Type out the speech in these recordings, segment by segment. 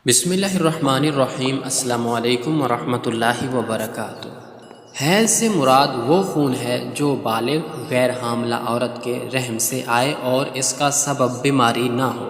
بسم اللہ الرحمن الرحیم۔ السلام علیکم ورحمۃ اللہ وبرکاتہ۔ حیض سے مراد وہ خون ہے جو بالغ غیر حاملہ عورت کے رحم سے آئے اور اس کا سبب بیماری نہ ہو۔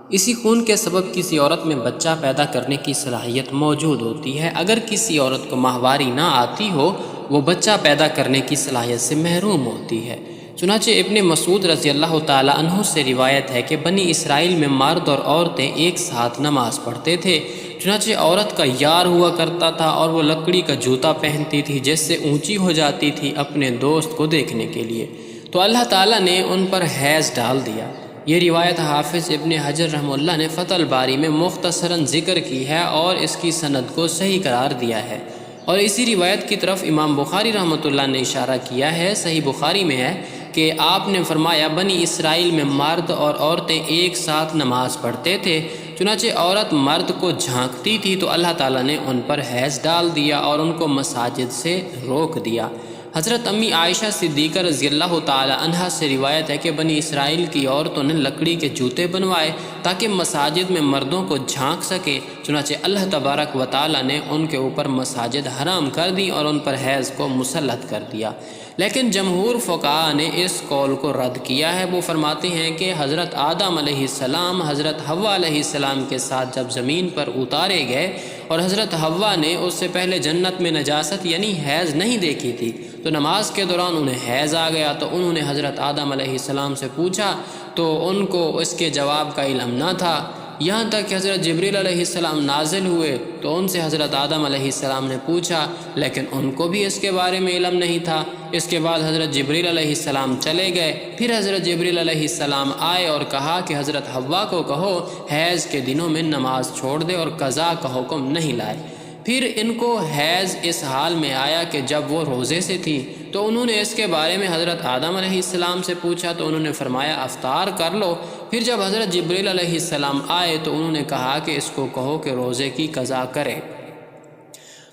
اسی خون کے سبب کسی عورت میں بچہ پیدا کرنے کی صلاحیت موجود ہوتی ہے۔ اگر کسی عورت کو ماہواری نہ آتی ہو، وہ بچہ پیدا کرنے کی صلاحیت سے محروم ہوتی ہے۔ چنانچہ ابن مسعود رضی اللہ تعالی عنہ سے روایت ہے کہ بنی اسرائیل میں مرد اور عورتیں ایک ساتھ نماز پڑھتے تھے۔ چنانچہ عورت کا یار ہوا کرتا تھا اور وہ لکڑی کا جوتا پہنتی تھی جس سے اونچی ہو جاتی تھی اپنے دوست کو دیکھنے کے لیے، تو اللہ تعالیٰ نے ان پر حیض ڈال دیا۔ یہ روایت حافظ ابن حجر رحمہ اللہ نے فتح الباری میں مختصراً ذکر کی ہے اور اس کی سند کو صحیح قرار دیا ہے، اور اسی روایت کی طرف امام بخاری رحمۃ اللہ نے اشارہ کیا ہے۔ صحیح بخاری میں ہے کہ آپ نے فرمایا بنی اسرائیل میں مرد اور عورتیں ایک ساتھ نماز پڑھتے تھے، چنانچہ عورت مرد کو جھانکتی تھی تو اللہ تعالیٰ نے ان پر حیض ڈال دیا اور ان کو مساجد سے روک دیا۔ حضرت امی عائشہ صدیقہ رضی اللہ تعالی عنہا سے روایت ہے کہ بنی اسرائیل کی عورتوں نے لکڑی کے جوتے بنوائے تاکہ مساجد میں مردوں کو جھانک سکے، چنانچہ اللہ تبارک و تعالی نے ان کے اوپر مساجد حرام کر دی اور ان پر حیض کو مسلط کر دیا۔ لیکن جمہور فقہاء نے اس قول کو رد کیا ہے۔ وہ فرماتے ہیں کہ حضرت آدم علیہ السلام حضرت حوا علیہ السلام کے ساتھ جب زمین پر اتارے گئے اور حضرت حوا نے اس سے پہلے جنت میں نجاست یعنی حیض نہیں دیکھی تھی، تو نماز کے دوران انہیں حیض آ گیا، تو انہوں نے حضرت آدم علیہ السلام سے پوچھا تو ان کو اس کے جواب کا علم نہ تھا، یہاں تک کہ حضرت جبریل علیہ السلام نازل ہوئے تو ان سے حضرت آدم علیہ السلام نے پوچھا، لیکن ان کو بھی اس کے بارے میں علم نہیں تھا۔ اس کے بعد حضرت جبریل علیہ السلام چلے گئے، پھر حضرت جبریل علیہ السلام آئے اور کہا کہ حضرت حوا کو کہو حیض کے دنوں میں نماز چھوڑ دے اور قضا کا حکم نہیں لائے۔ پھر ان کو حیض اس حال میں آیا کہ جب وہ روزے سے تھی، تو انہوں نے اس کے بارے میں حضرت آدم علیہ السلام سے پوچھا تو انہوں نے فرمایا افطار کر لو۔ پھر جب حضرت جبریل علیہ السلام آئے تو انہوں نے کہا کہ اس کو کہو کہ روزے کی قضا کرے،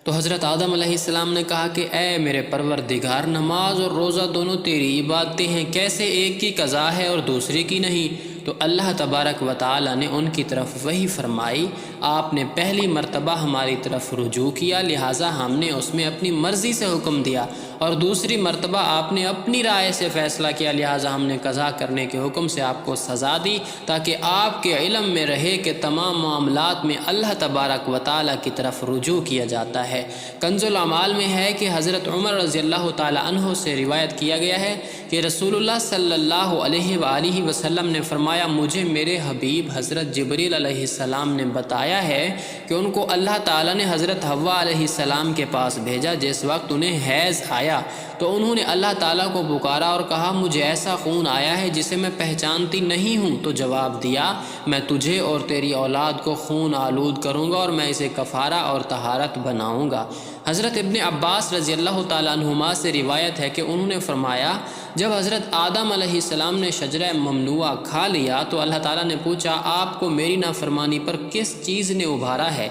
تو حضرت آدم علیہ السلام نے کہا کہ اے میرے پروردگار، نماز اور روزہ دونوں تیری عبادتیں ہیں، کیسے ایک کی قضا ہے اور دوسرے کی نہیں؟ تو اللہ تبارک و تعالی نے ان کی طرف وحی فرمائی، آپ نے پہلی مرتبہ ہماری طرف رجوع کیا لہٰذا ہم نے اس میں اپنی مرضی سے حکم دیا، اور دوسری مرتبہ آپ نے اپنی رائے سے فیصلہ کیا لہٰذا ہم نے قضا کرنے کے حکم سے آپ کو سزا دی، تاکہ آپ کے علم میں رہے کہ تمام معاملات میں اللہ تبارک و تعالی کی طرف رجوع کیا جاتا ہے۔ کنز الاعمال میں ہے کہ حضرت عمر رضی اللہ تعالی عنہ سے روایت کیا گیا ہے کہ رسول اللہ صلی اللہ علیہ وآلہ وسلم نے فرمایا مجھے میرے حبیب حضرت جبریل علیہ السلام نے بتایا ہے کہ ان کو اللہ تعالیٰ نے حضرت حوا علیہ السلام کے پاس بھیجا جس وقت انہیں حیض آیا، تو انہوں نے اللہ تعالیٰ کو پکارا اور کہا مجھے ایسا خون آیا ہے جسے میں پہچانتی نہیں ہوں، تو جواب دیا میں تجھے اور تیری اولاد کو خون آلود کروں گا اور میں اسے کفارہ اور طہارت بناؤں گا۔ حضرت ابن عباس رضی اللہ تعالیٰ عنہما سے روایت ہے کہ انہوں نے فرمایا جب حضرت آدم علیہ السلام نے شجرہ ممنوعہ کھا لیا تو اللہ تعالیٰ نے پوچھا آپ کو میری نافرمانی پر کس چیز نے ابھارا ہے؟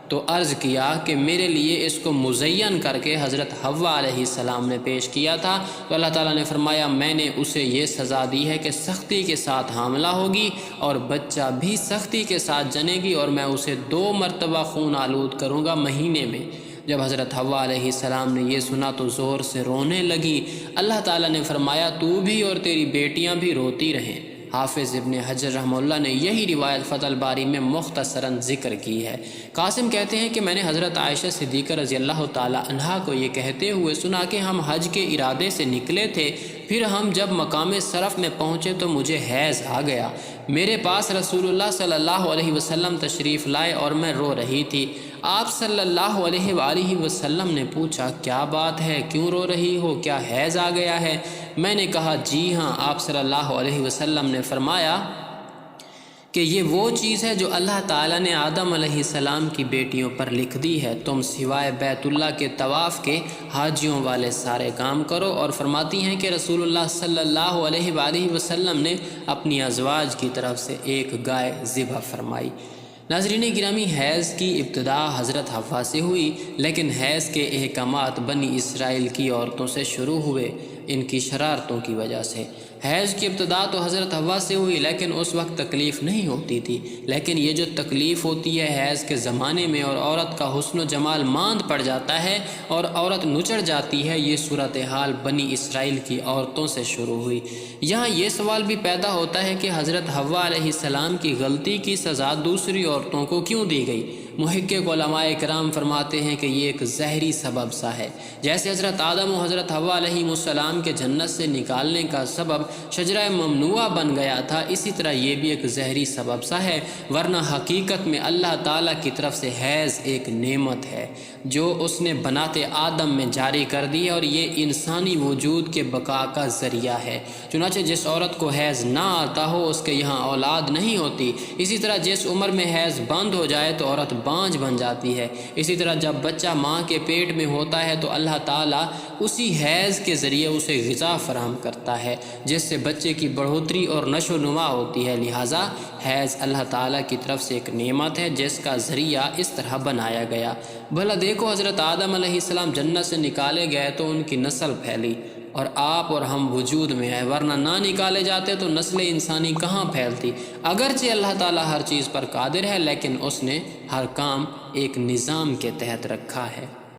تو عرض کیا کہ میرے لیے اس کو مزین کر کے حضرت حوا علیہ السلام نے پیش کیا تھا، تو اللہ تعالیٰ نے فرمایا میں نے اسے یہ سزا دی ہے کہ سختی کے ساتھ حاملہ ہوگی اور بچہ بھی سختی کے ساتھ جنے گی، اور میں اسے 2 مرتبہ خون آلود کروں گا مہینے میں۔ جب حضرت حوا علیہ السلام نے یہ سنا تو زور سے رونے لگی۔ اللہ تعالیٰ نے فرمایا تو بھی اور تیری بیٹیاں بھی روتی رہیں۔ حافظ ابن حجر رحمہ اللہ نے یہی روایت فتح الباری میں مختصراً ذکر کی ہے۔ قاسم کہتے ہیں کہ میں نے حضرت عائشہ صدیقہ رضی اللہ تعالی عنہا کو یہ کہتے ہوئے سنا کہ ہم حج کے ارادے سے نکلے تھے، پھر ہم جب مقام صرف میں پہنچے تو مجھے حیض آ گیا، میرے پاس رسول اللہ صلی اللہ علیہ وسلم تشریف لائے اور میں رو رہی تھی۔ آپ صلی اللہ علیہ وآلہ وسلم نے پوچھا کیا بات ہے، کیوں رو رہی ہو، کیا حیض آ گیا ہے؟ میں نے کہا جی ہاں۔ آپ صلی اللہ علیہ وسلم نے فرمایا کہ یہ وہ چیز ہے جو اللہ تعالیٰ نے آدم علیہ السلام کی بیٹیوں پر لکھ دی ہے، تم سوائے بیت اللہ کے طواف کے حاجیوں والے سارے کام کرو۔ اور فرماتی ہیں کہ رسول اللہ صلی اللہ علیہ وآلہ وسلم نے اپنی ازواج کی طرف سے ایک گائے ذبح فرمائی۔ ناظرین گرامی، حیض کی ابتدا حضرت حوا سے ہوئی، لیکن حیض کے احکامات بنی اسرائیل کی عورتوں سے شروع ہوئے۔ ان کی شرارتوں کی وجہ سے۔ حیض کی ابتدا تو حضرت حوا سے ہوئی، لیکن اس وقت تکلیف نہیں ہوتی تھی، لیکن یہ جو تکلیف ہوتی ہے حیض کے زمانے میں اور عورت کا حسن و جمال ماند پڑ جاتا ہے اور عورت نچڑ جاتی ہے، یہ صورتحال بنی اسرائیل کی عورتوں سے شروع ہوئی۔ یہاں یہ سوال بھی پیدا ہوتا ہے کہ حضرت حوا علیہ السلام کی غلطی کی سزا دوسری عورتوں کو کیوں دی گئی؟ محقق علماء کرام فرماتے ہیں کہ یہ ایک ظاہری سبب سا ہے۔ جیسے حضرت آدم و حضرت حوا علیہ السلام کے جنت سے نکالنے کا سبب شجرہ ممنوعہ بن گیا تھا، اسی طرح یہ بھی ایک ظاہری سبب سا ہے، ورنہ حقیقت میں اللہ تعالیٰ کی طرف سے حیض ایک نعمت ہے جو اس نے بنات آدم میں جاری کر دی ہے، اور یہ انسانی وجود کے بقا کا ذریعہ ہے۔ چنانچہ جس عورت کو حیض نہ آتا ہو اس کے یہاں اولاد نہیں ہوتی، اسی طرح جس عمر میں حیض بند ہو جائے تو عورت بانجھ بن جاتی ہے۔ اسی طرح جب بچہ ماں کے پیٹ میں ہوتا ہے تو اللہ تعالیٰ اسی حیض کے ذریعے اسے غذا فراہم کرتا ہے جس سے بچے کی بڑھوتری اور نشو و نما ہوتی ہے۔ لہٰذا حیض اللہ تعالیٰ کی طرف سے ایک نعمت ہے جس کا ذریعہ اس طرح بنایا گیا۔ بھلا دیکھو، حضرت آدم علیہ السلام جنت سے نکالے گئے تو ان کی نسل پھیلی اور آپ اور ہم وجود میں آئے، ورنہ نہ نکالے جاتے تو نسل انسانی کہاں پھیلتی؟ اگرچہ اللہ تعالیٰ ہر چیز پر قادر ہے، لیکن اس نے ہر کام ایک نظام کے تحت رکھا ہے۔